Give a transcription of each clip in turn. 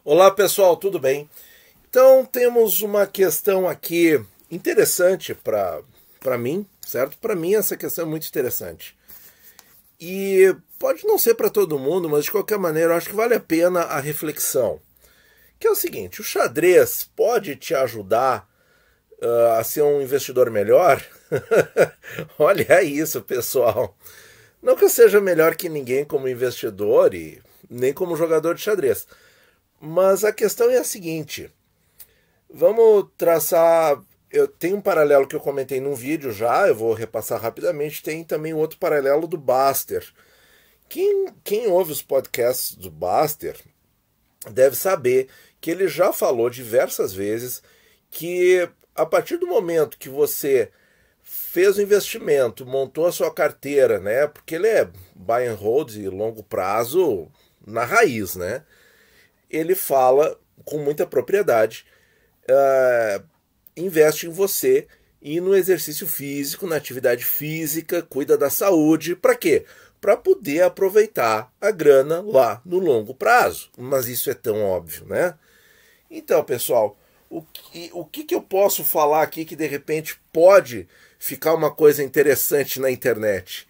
Olá pessoal, tudo bem? Então temos uma questão aqui interessante para mim, certo? Para mim essa questão é muito interessante. E pode não ser para todo mundo, mas de qualquer maneira eu acho que vale a pena a reflexão. Que é o seguinte, o xadrez pode te ajudar a ser um investidor melhor? Olha isso, pessoal. Não que eu seja melhor que ninguém como investidor e nem como jogador de xadrez. Mas a questão é a seguinte, vamos traçar, eu tenho um paralelo que eu comentei num vídeo já, eu vou repassar rapidamente, tem também outro paralelo do Buster. Quem ouve os podcasts do Buster deve saber que ele já falou diversas vezes que a partir do momento que você fez o investimento, montou a sua carteira, né, porque ele é buy and hold e longo prazo na raiz, né, ele fala com muita propriedade, investe em você e no exercício físico, na atividade física, cuida da saúde, para quê? Para poder aproveitar a grana lá no longo prazo. Mas isso é tão óbvio, né? Então, pessoal, o que eu posso falar aqui que de repente pode ficar uma coisa interessante na internet?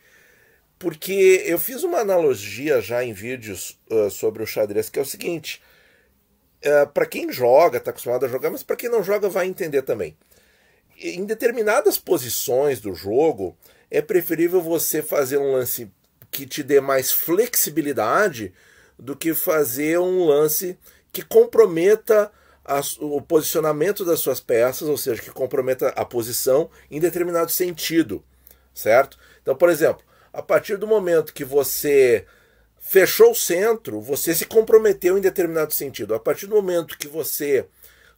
Porque eu fiz uma analogia já em vídeos sobre o xadrez, que é o seguinte, para quem joga, está acostumado a jogar, mas para quem não joga vai entender também. Em determinadas posições do jogo, é preferível você fazer um lance que te dê mais flexibilidade do que fazer um lance que comprometa o posicionamento das suas peças, ou seja, que comprometa a posição em determinado sentido, certo? Então, por exemplo, a partir do momento que você fechou o centro, você se comprometeu em determinado sentido. A partir do momento que você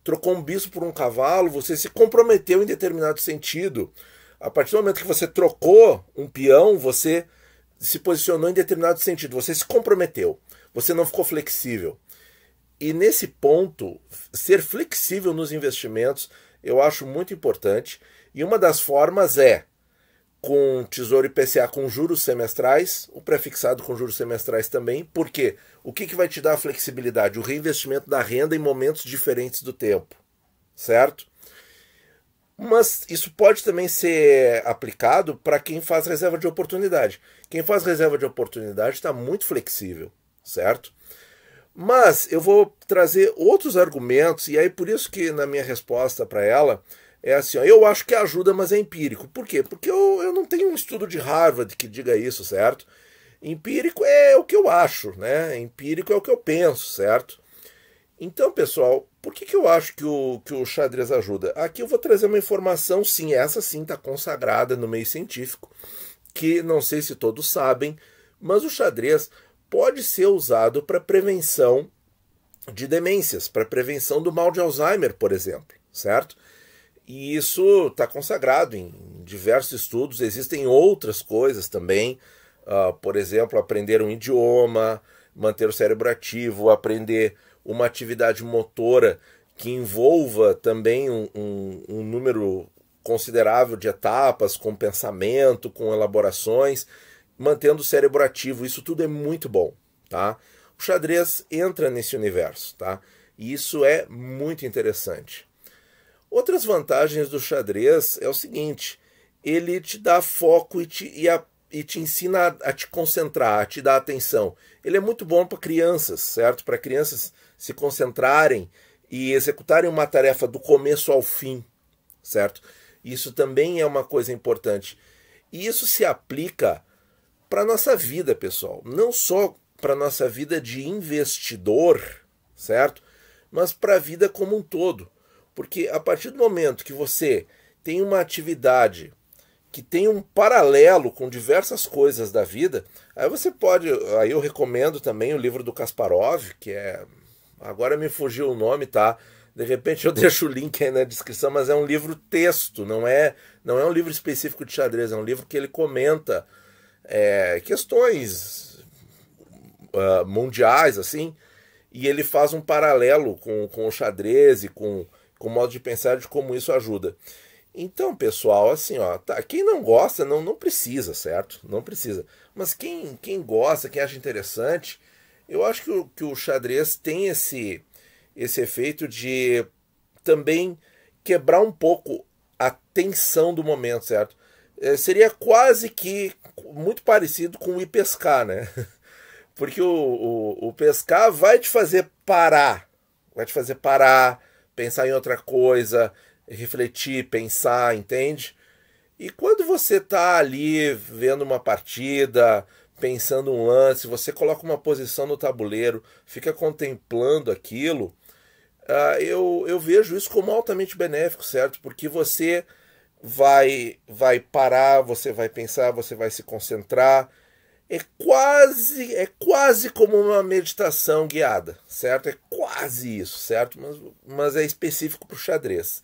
trocou um bispo por um cavalo, você se comprometeu em determinado sentido. A partir do momento que você trocou um peão, você se posicionou em determinado sentido. Você se comprometeu. Você não ficou flexível. E nesse ponto, ser flexível nos investimentos eu acho muito importante. E uma das formas é com Tesouro IPCA com juros semestrais, o prefixado com juros semestrais também, porque o que vai te dar a flexibilidade? O reinvestimento da renda em momentos diferentes do tempo, certo? Mas isso pode também ser aplicado para quem faz reserva de oportunidade. Quem faz reserva de oportunidade está muito flexível, certo? Mas eu vou trazer outros argumentos, e aí por isso que na minha resposta para ela, é assim, ó, eu acho que ajuda, mas é empírico. Por quê? Porque eu não tenho um estudo de Harvard que diga isso, certo? Empírico é o que eu acho, né? Empírico é o que eu penso, certo? Então, pessoal, por que eu acho que o xadrez ajuda? Aqui eu vou trazer uma informação, sim, essa sim está consagrada no meio científico, que não sei se todos sabem, mas o xadrez pode ser usado para prevenção de demências, para prevenção do mal de Alzheimer, por exemplo, certo? E isso está consagrado em diversos estudos. Existem outras coisas também, por exemplo, aprender um idioma, manter o cérebro ativo, aprender uma atividade motora que envolva também um número considerável de etapas, com pensamento, com elaborações, mantendo o cérebro ativo. Isso tudo é muito bom, tá? O xadrez entra nesse universo, tá? E isso é muito interessante. Outras vantagens do xadrez é o seguinte, ele te dá foco e te ensina a te concentrar, a te dar atenção. Ele é muito bom para crianças, certo? Para crianças se concentrarem e executarem uma tarefa do começo ao fim, certo? Isso também é uma coisa importante. E isso se aplica para a nossa vida, pessoal. Não só para a nossa vida de investidor, certo? Mas para a vida como um todo. Porque a partir do momento que você tem uma atividade que tem um paralelo com diversas coisas da vida, aí você pode, aí eu recomendo também o livro do Kasparov, que é, agora me fugiu o nome, tá? De repente eu deixo o link aí na descrição, mas é um livro texto, não é um livro específico de xadrez, é um livro que ele comenta questões mundiais, assim, e ele faz um paralelo com o xadrez e com o modo de pensar de como isso ajuda. Então, pessoal, assim, ó, tá, quem não gosta não precisa, certo? Não precisa. Mas quem gosta, quem acha interessante, eu acho que o xadrez tem esse efeito de também quebrar um pouco a tensão do momento, certo? Seria quase que muito parecido com o ir pescar, né? Porque o pescar vai te fazer parar, pensar em outra coisa, refletir, pensar, entende? E quando você está ali vendo uma partida, pensando um lance, você coloca uma posição no tabuleiro, fica contemplando aquilo, eu vejo isso como altamente benéfico, certo? Porque você vai parar, você vai pensar, você vai se concentrar. É quase como uma meditação guiada, certo? É quase isso, certo? Mas é específico para o xadrez.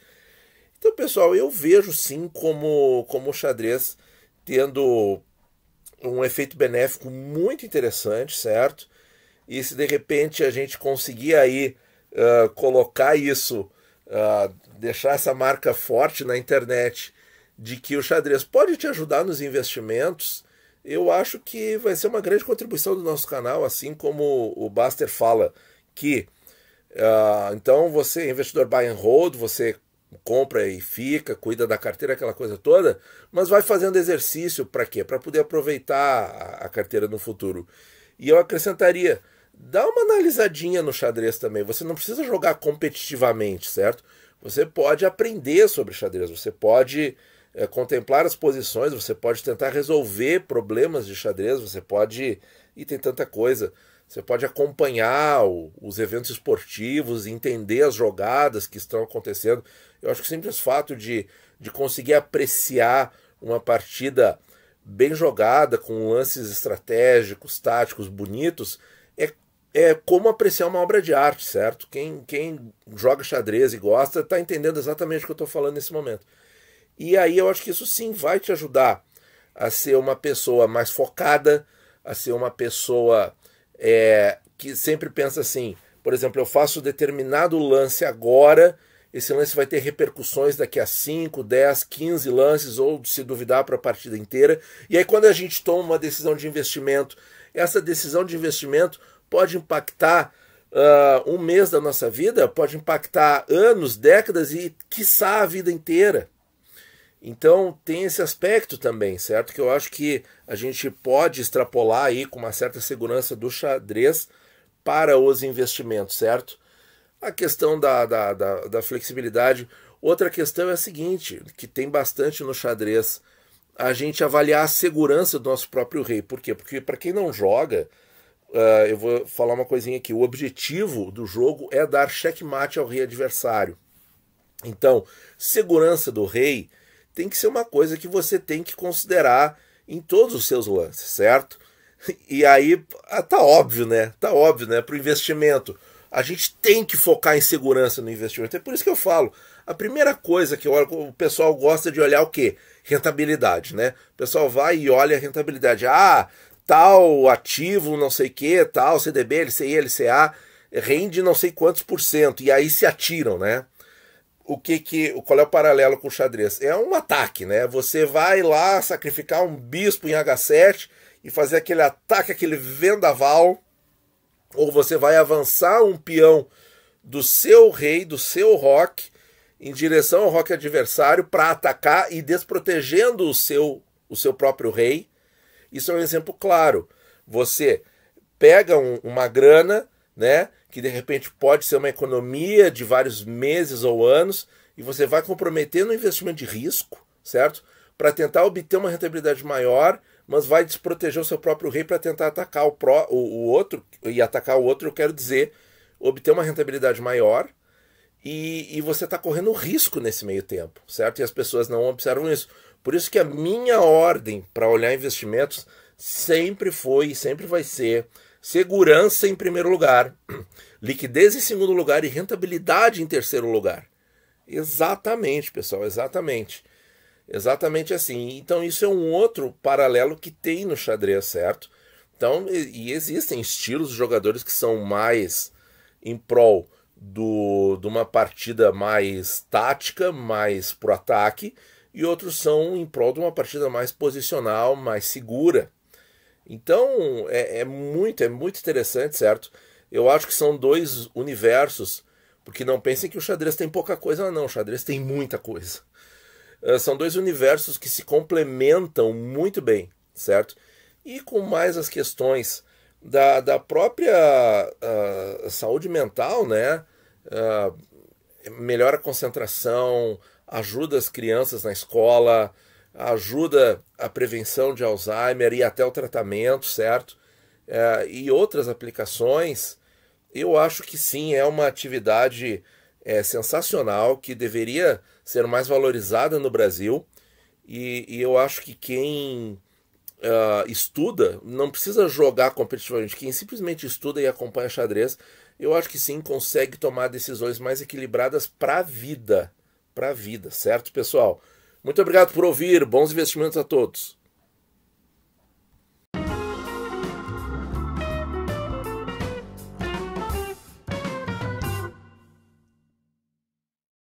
Então, pessoal, eu vejo sim como o xadrez tendo um efeito benéfico muito interessante, certo? E se de repente a gente conseguir aí colocar isso, deixar essa marca forte na internet de que o xadrez pode te ajudar nos investimentos, eu acho que vai ser uma grande contribuição do nosso canal, assim como o Buster fala que então você, investidor buy and hold, você compra e fica, cuida da carteira, aquela coisa toda, mas vai fazendo exercício para quê? Para poder aproveitar a carteira no futuro. E eu acrescentaria, dá uma analisadinha no xadrez também. Você não precisa jogar competitivamente, certo? Você pode aprender sobre xadrez, você pode contemplar as posições, você pode tentar resolver problemas de xadrez, você pode... E tem tanta coisa. Você pode acompanhar os eventos esportivos, entender as jogadas que estão acontecendo. Eu acho que o simples fato de conseguir apreciar uma partida bem jogada, com lances estratégicos, táticos, bonitos, é como apreciar uma obra de arte, certo? Quem joga xadrez e gosta está entendendo exatamente o que eu estou falando nesse momento. E aí eu acho que isso sim vai te ajudar a ser uma pessoa mais focada, a ser uma pessoa que sempre pensa assim, por exemplo, eu faço determinado lance agora, esse lance vai ter repercussões daqui a 5, 10, 15 lances, ou se duvidar para a partida inteira. E aí quando a gente toma uma decisão de investimento, essa decisão de investimento pode impactar um mês da nossa vida, pode impactar anos, décadas e quiçá a vida inteira. Então tem esse aspecto também, certo? Que eu acho que a gente pode extrapolar aí com uma certa segurança do xadrez para os investimentos, certo? A questão da flexibilidade. Outra questão é a seguinte, que tem bastante no xadrez, a gente avaliar a segurança do nosso próprio rei. Por quê? Porque para quem não joga, eu vou falar uma coisinha aqui, o objetivo do jogo é dar checkmate ao rei adversário. Então, segurança do rei tem que ser uma coisa que você tem que considerar em todos os seus lances, certo? E aí, tá óbvio, né? Tá óbvio, né? Para o investimento, a gente tem que focar em segurança no investimento. É por isso que eu falo, a primeira coisa que eu olho, o pessoal gosta de olhar o quê? Rentabilidade, né? O pessoal vai e olha a rentabilidade. Tal ativo, não sei o que, tal CDB, LCI, LCA, rende não sei quantos por cento. E aí se atiram, né? Qual é o paralelo com o xadrez? É um ataque, né? Você vai lá sacrificar um bispo em H7 e fazer aquele ataque, aquele vendaval, ou você vai avançar um peão do seu rei, do seu roque, em direção ao roque adversário para atacar e desprotegendo o seu próprio rei. Isso é um exemplo claro. Você pega uma grana, né, que de repente pode ser uma economia de vários meses ou anos, e você vai comprometer no investimento de risco, certo? Para tentar obter uma rentabilidade maior, mas vai desproteger o seu próprio rei para tentar atacar o outro, e atacar o outro, eu quero dizer, obter uma rentabilidade maior, e você está correndo risco nesse meio tempo, certo? E as pessoas não observam isso. Por isso que a minha ordem para olhar investimentos sempre foi e sempre vai ser segurança em primeiro lugar, liquidez em segundo lugar e rentabilidade em terceiro lugar. Exatamente, pessoal, exatamente. Exatamente assim. Então isso é um outro paralelo que tem no xadrez, certo? Então, e existem estilos de jogadores que são mais em prol de uma partida mais tática, mais pro ataque, e outros são em prol de uma partida mais posicional, mais segura. Então é muito interessante, certo? Eu acho que são dois universos Porque não pensem que o xadrez tem pouca coisa, não. O xadrez tem muita coisa. São dois universos que se complementam muito bem, certo? E com mais as questões da própria saúde mental, né? Melhora a concentração, ajuda as crianças na escola, ajuda a prevenção de Alzheimer e até o tratamento, certo? E outras aplicações, eu acho que sim, é uma atividade sensacional, que deveria ser mais valorizada no Brasil, e eu acho que quem estuda, não precisa jogar competitivamente, quem simplesmente estuda e acompanha xadrez, eu acho que sim, consegue tomar decisões mais equilibradas para a vida, certo, pessoal? Muito obrigado por ouvir, bons investimentos a todos.